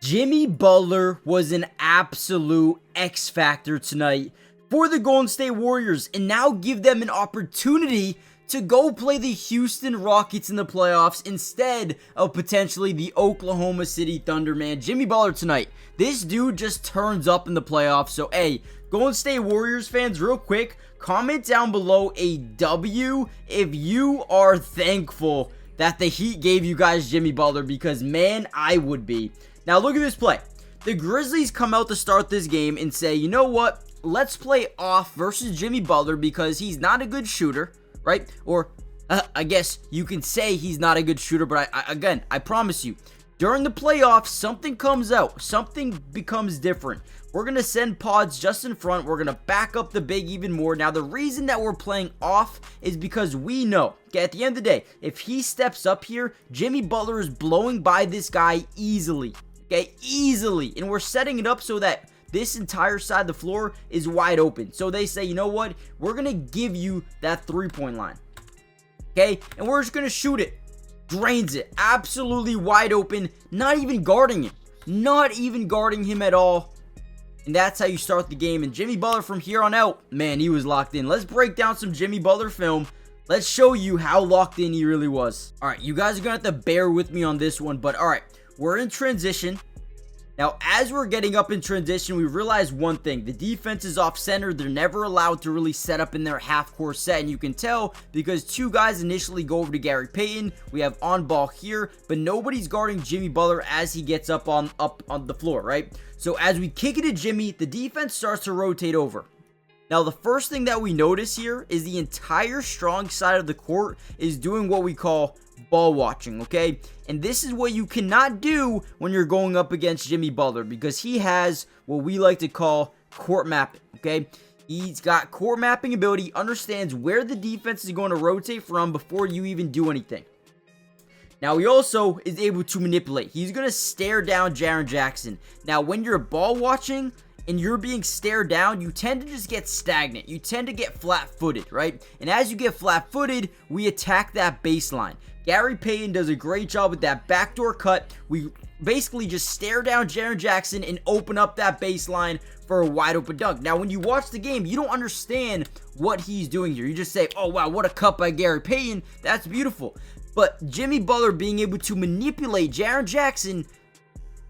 Jimmy Butler was an absolute X factor tonight for the Golden State Warriors and now give them an opportunity to go play the Houston Rockets in the playoffs instead of potentially the Oklahoma City Thunder, man. Jimmy Butler tonight. This dude just turns up in the playoffs. So, hey, Golden State Warriors fans, real quick, comment down below a W if you are thankful that the Heat gave you guys Jimmy Butler, because, man, I would be. Now, look at this play. The Grizzlies come out to start this game and say, you know what? Let's play off versus Jimmy Butler because he's not a good shooter, right? Or, I guess you can say he's not a good shooter, but I promise you, during the playoffs, something comes out. Something becomes different. We're going to send pods just in front. We're going to back up the big even more. Now, the reason that we're playing off is because we know, okay, at the end of the day, if he steps up here, Jimmy Butler is blowing by this guy easily. Okay, easily. And we're setting it up so that this entire side of the floor is wide open. So they say, you know what? We're going to give you that three-point line. Okay, and we're just going to shoot it. Drains it. Absolutely wide open. Not even guarding him. Not even guarding him at all. And that's how you start the game. And Jimmy Butler from here on out, man, he was locked in. Let's break down some Jimmy Butler film. Let's show you how locked in he really was. All right, you guys are going to have to bear with me on this one. But all right, we're in transition. Now, as we're getting up in transition, we realize one thing. The defense is off center. They're never allowed to really set up in their half-court set. And you can tell because two guys initially go over to Gary Payton. We have on ball here, but nobody's guarding Jimmy Butler as he gets up on the floor, right? So as we kick it to Jimmy, the defense starts to rotate over. Now, the first thing that we notice here is the entire strong side of the court is doing what we call ball watching, okay? And this is what you cannot do when you're going up against Jimmy Butler because he has what we like to call court mapping, okay? He's got court mapping ability, understands where the defense is going to rotate from before you even do anything. Now, he also is able to manipulate. He's going to stare down Jaren Jackson. Now, when you're ball watching and you're being stared down, you tend to just get stagnant. You tend to get flat-footed, right? And as you get flat-footed, we attack that baseline. Gary Payton does a great job with that backdoor cut. We basically just stare down Jaren Jackson and open up that baseline for a wide open dunk. Now, when you watch the game, you don't understand what he's doing here. You just say, oh, wow, what a cut by Gary Payton. That's beautiful. But Jimmy Butler being able to manipulate Jaren Jackson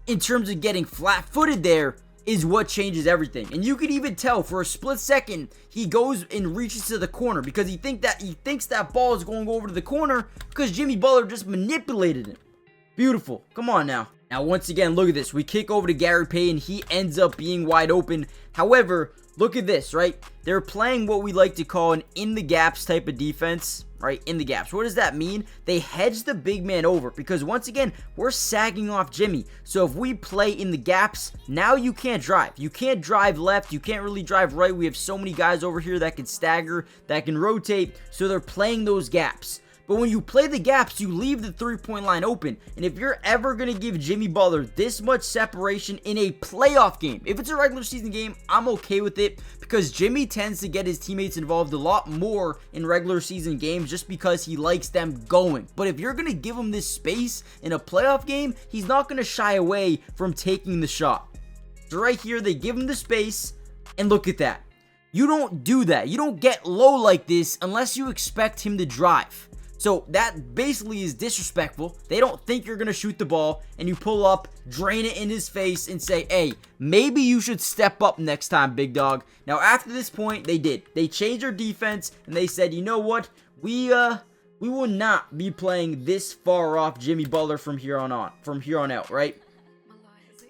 in terms of getting flat-footed there is what changes everything. And you can even tell for a split second, he goes and reaches to the corner because he thinks that ball is going to go over to the corner because Jimmy Butler just manipulated it. Beautiful. Come on now. Now, once again, look at this. We kick over to Gary Payton. He ends up being wide open. However, look at this, right? They're playing what we like to call an in-the-gaps type of defense, right? In the gaps. What does that mean? They hedge the big man over because, once again, we're sagging off Jimmy. So if we play in the gaps, now you can't drive. You can't drive left. You can't really drive right. We have so many guys over here that can stagger, that can rotate. So they're playing those gaps. But when you play the gaps, you leave the three-point line open. And if you're ever going to give Jimmy Butler this much separation in a playoff game, if it's a regular season game, I'm okay with it because Jimmy tends to get his teammates involved a lot more in regular season games just because he likes them going. But if you're going to give him this space in a playoff game, he's not going to shy away from taking the shot. So right here, they give him the space, and look at that. You don't do that. You don't get low like this unless you expect him to drive. So that basically is disrespectful. They don't think you're going to shoot the ball, and you pull up, drain it in his face, and say, hey, maybe you should step up next time, big dog. Now, after this point, they did. They changed their defense, and they said, you know what? We will not be playing this far off Jimmy Butler from here on out, right?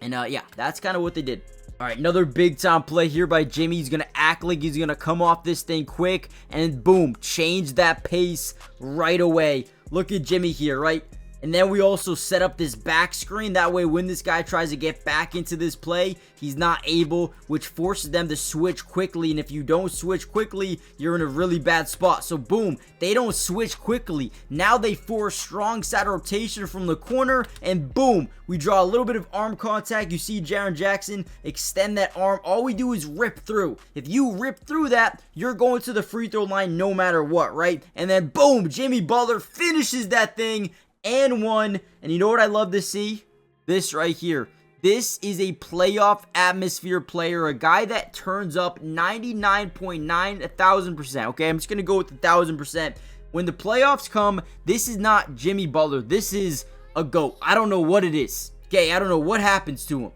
And, yeah, that's kind of what they did. All right, another big-time play here by Jimmy. He's going to act like he's going to come off this thing quick, and boom, change that pace right away. Look at Jimmy here, right? And then we also set up this back screen. That way, when this guy tries to get back into this play, he's not able, which forces them to switch quickly. And if you don't switch quickly, you're in a really bad spot. So, boom, they don't switch quickly. Now they force strong side rotation from the corner, and boom, we draw a little bit of arm contact. You see Jaren Jackson extend that arm. All we do is rip through. If you rip through that, you're going to the free throw line no matter what, right? And then, boom, Jimmy Butler finishes that thing and one. And you know what I love to see? This right here. This is a playoff atmosphere player, a guy that turns up 99.9, 1,000%. Okay, I'm just going to go with 1,000%. When the playoffs come, this is not Jimmy Butler. This is a GOAT. I don't know what it is. Okay, I don't know what happens to him.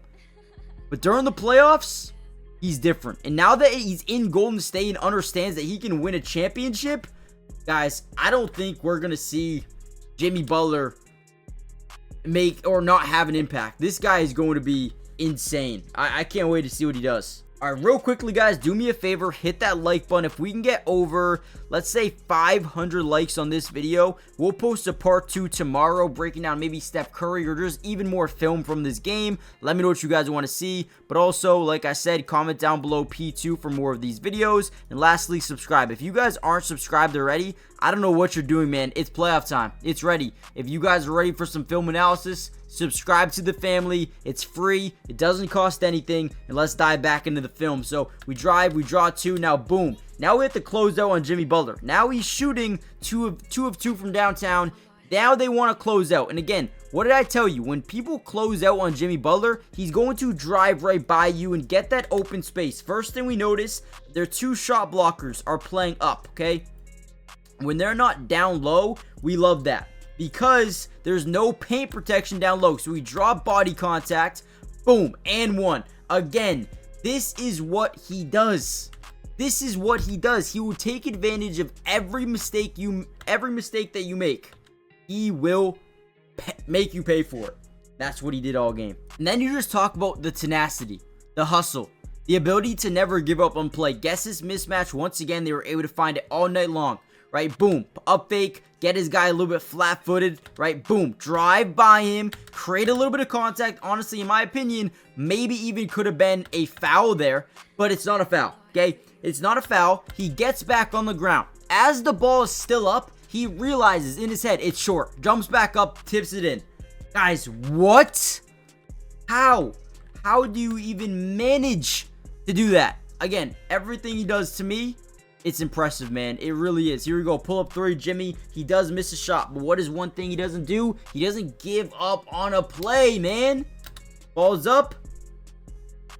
But during the playoffs, he's different. And now that he's in Golden State and understands that he can win a championship, guys, I don't think we're going to see Jimmy Butler make or not have an impact. This guy is going to be insane. I can't wait to see what he does. All right, real quickly, guys, do me a favor, hit that like button. If we can get over, let's say, 500 likes on this video, we'll post a part 2 tomorrow, breaking down maybe Steph Curry or just even more film from this game. Let me know what you guys want to see. But also, like I said, comment down below P2 for more of these videos. And lastly, subscribe. If you guys aren't subscribed already, I don't know what you're doing, man. It's playoff time. It's ready. If you guys are ready for some film analysis, subscribe to the family. It's free. It doesn't cost anything. And let's dive back into the film. So we drive, we draw 2. Now, boom. Now we have to close out on Jimmy Butler. Now he's shooting 2 of 2 from downtown. Now they want to close out. And again, what did I tell you? When people close out on Jimmy Butler, he's going to drive right by you and get that open space. First thing we notice, their 2 shot blockers are playing up, okay? When they're not down low, we love that because there's no paint protection down low. So we draw body contact, boom, and 1. Again, this is what he does. This is what he does. He will take advantage of every mistake that you make. He will make you pay for it. That's what he did all game. And then you just talk about the tenacity, the hustle, the ability to never give up on play. Guess this mismatch, once again, they were able to find it all night long. Right, boom, up fake, get his guy a little bit flat-footed, right, boom, drive by him, create a little bit of contact. Honestly, in my opinion, maybe even could have been a foul there, but it's not a foul, okay? It's not a foul. He gets back on the ground. As the ball is still up, he realizes in his head it's short, jumps back up, tips it in. Guys, what? How? How do you even manage to do that? Again, everything he does to me, it's impressive, man. It really is. Here we go. Pull up 3, Jimmy. He does miss a shot, but what is one thing he doesn't do? He doesn't give up on a play, man. Ball's up.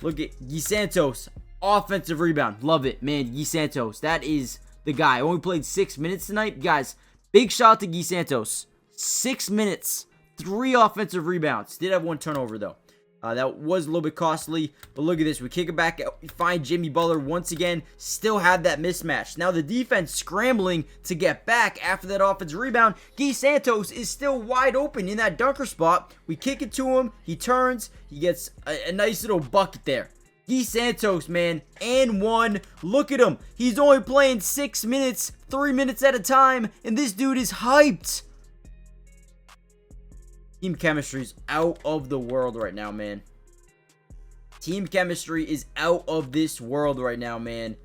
Look at Gui Santos. Offensive rebound. Love it, man. Gui Santos. That is the guy. Only played 6 minutes tonight. Guys, big shout to Gui Santos. 6 minutes. 3 offensive rebounds. Did have 1 turnover, though. That was a little bit costly, but look at this. We kick it back, find Jimmy Butler once again, still have that mismatch. Now the defense scrambling to get back after that offensive rebound. Gui Santos is still wide open in that dunker spot. We kick it to him, he turns, he gets a nice little bucket there. Gui Santos, man, and 1. Look at him. He's only playing 6 minutes, 3 minutes at a time, and this dude is hyped. Team chemistry is out of the world right now, man. Team chemistry is out of this world right now, man.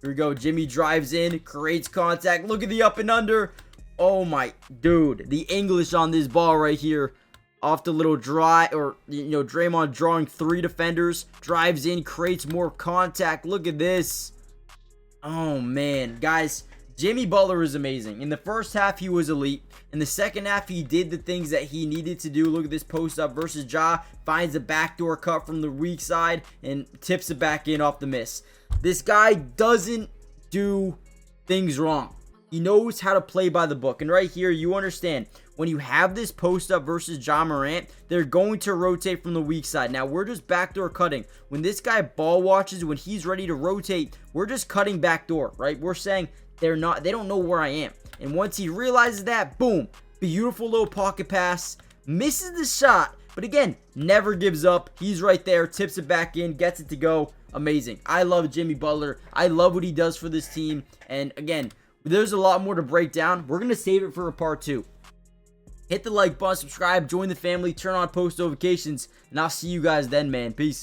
Here we go. Jimmy drives in, creates contact. Look at the up and under. Oh, my dude. The English on this ball right here. Off the little Draymond drawing 3 defenders. Drives in, creates more contact. Look at this. Oh, man. Guys, Jimmy Butler is amazing. In the first half, he was elite. In the second half, he did the things that he needed to do. Look at this post up versus Ja. Finds a backdoor cut from the weak side and tips it back in off the miss. This guy doesn't do things wrong. He knows how to play by the book. And right here, you understand, when you have this post up versus Ja Morant, they're going to rotate from the weak side. Now, we're just backdoor cutting. When this guy ball watches, when he's ready to rotate, we're just cutting backdoor, right? We're saying they don't know where I am. And once he realizes that, boom, beautiful little pocket pass, misses the shot, but again, never gives up. He's right there, tips it back in, gets it to go. Amazing. I love Jimmy Butler. I love what he does for this team. And again, there's a lot more to break down. We're going to save it for a part 2. Hit the like button, subscribe, join the family, turn on post notifications, and I'll see you guys then, man. Peace.